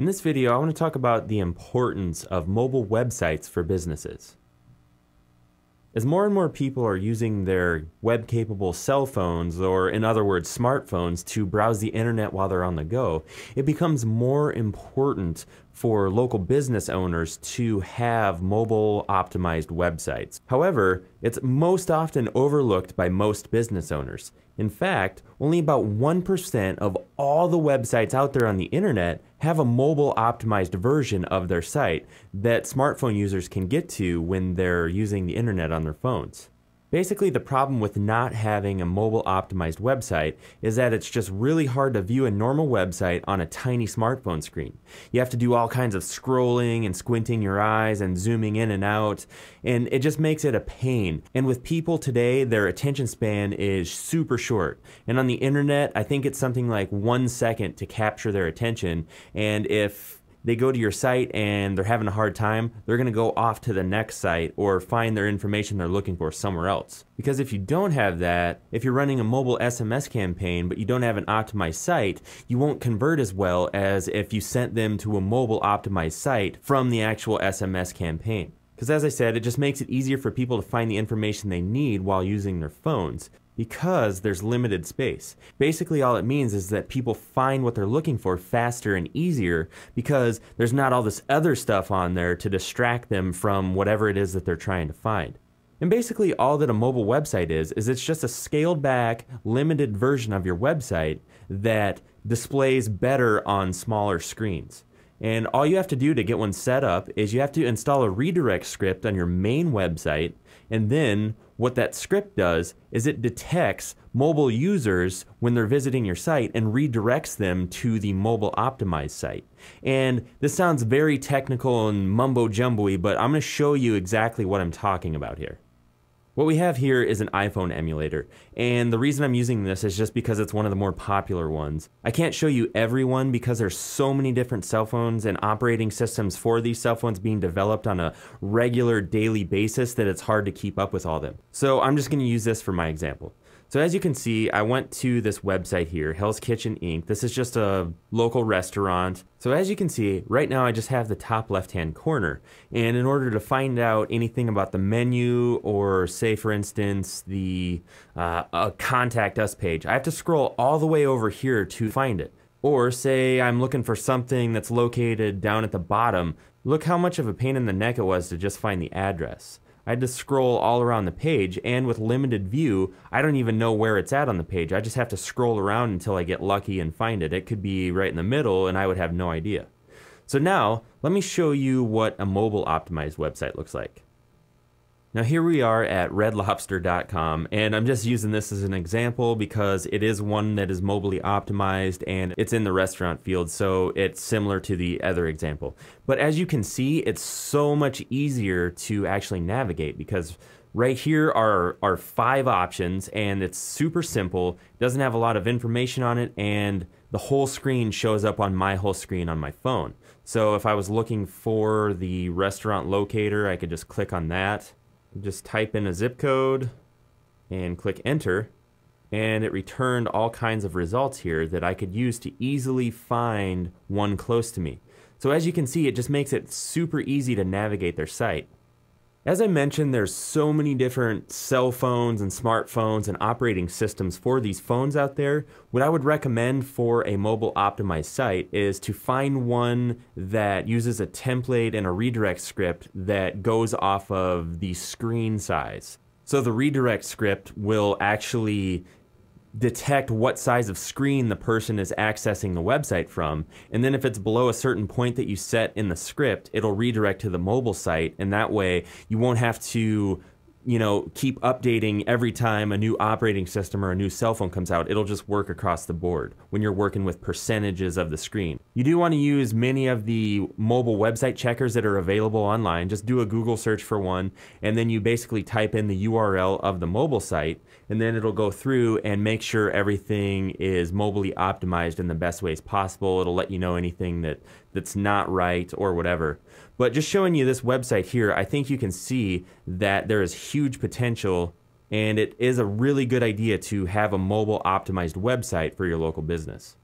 In this video, I want to talk about the importance of mobile websites for businesses. As more and more people are using their web-capable cell phones, or in other words, smartphones, to browse the internet while they're on the go, it becomes more important for local business owners to have mobile-optimized websites. However, it's most often overlooked by most business owners. In fact, only about 1% of all the websites out there on the internet have a mobile-optimized version of their site that smartphone users can get to when they're using the internet on their phones. Basically, the problem with not having a mobile-optimized website is that it's just really hard to view a normal website on a tiny smartphone screen. You have to do all kinds of scrolling and squinting your eyes and zooming in and out, and it just makes it a pain. And with people today, their attention span is super short. And on the internet, I think it's something like 1 second to capture their attention, and if they go to your site and they're having a hard time, they're going to go off to the next site or find their information they're looking for somewhere else. Because if you don't have that, if you're running a mobile SMS campaign but you don't have an optimized site, you won't convert as well as if you sent them to a mobile optimized site from the actual SMS campaign. Because as I said, it just makes it easier for people to find the information they need while using their phones, because there's limited space. Basically, all it means is that people find what they're looking for faster and easier because there's not all this other stuff on there to distract them from whatever it is that they're trying to find. And basically all that a mobile website is it's just a scaled back, limited version of your website that displays better on smaller screens. And all you have to do to get one set up is you have to install a redirect script on your main website, and then what that script does is it detects mobile users when they're visiting your site and redirects them to the mobile optimized site. And this sounds very technical and mumbo-jumbo-y, but I'm going to show you exactly what I'm talking about here. What we have here is an iPhone emulator, and the reason I'm using this is just because it's one of the more popular ones. I can't show you every one because there's so many different cell phones and operating systems for these cell phones being developed on a regular daily basis that it's hard to keep up with all of them. So I'm just going to use this for my example. So as you can see, I went to this website here, Hell's Kitchen Inc. This is just a local restaurant. So as you can see, right now I just have the top left-hand corner. And in order to find out anything about the menu or say, for instance, the Contact Us page, I have to scroll all the way over here to find it. Or say I'm looking for something that's located down at the bottom. Look how much of a pain in the neck it was to just find the address. I had to scroll all around the page, and with limited view, I don't even know where it's at on the page. I just have to scroll around until I get lucky and find it. It could be right in the middle, and I would have no idea. So now, let me show you what a mobile optimized website looks like. Now here we are at redlobster.com, and I'm just using this as an example because it is one that is mobily optimized and it's in the restaurant field, so it's similar to the other example. But as you can see, it's so much easier to actually navigate because right here are 5 options, and it's super simple, doesn't have a lot of information on it, and the whole screen shows up on my whole screen on my phone. So if I was looking for the restaurant locator, I could just click on that. Just type in a zip code and click enter, and it returned all kinds of results here that I could use to easily find one close to me. So as you can see, it just makes it super easy to navigate their site. As I mentioned, there's so many different cell phones and smartphones and operating systems for these phones out there. What I would recommend for a mobile optimized site is to find one that uses a template and a redirect script that goes off of the screen size. So the redirect script will actually detect what size of screen the person is accessing the website from, and then if it's below a certain point that you set in the script, it'll redirect to the mobile site, and that way you won't have to keep updating every time a new operating system or a new cell phone comes out. It'll just work across the board when you're working with percentages of the screen. You do want to use many of the mobile website checkers that are available online. Just do a Google search for one, and then you basically type in the URL of the mobile site, and then it'll go through and make sure everything is mobily optimized in the best ways possible. It'll let you know anything that's not right or whatever. But just showing you this website here, I think you can see that there is huge potential, and it is a really good idea to have a mobile optimized website for your local business.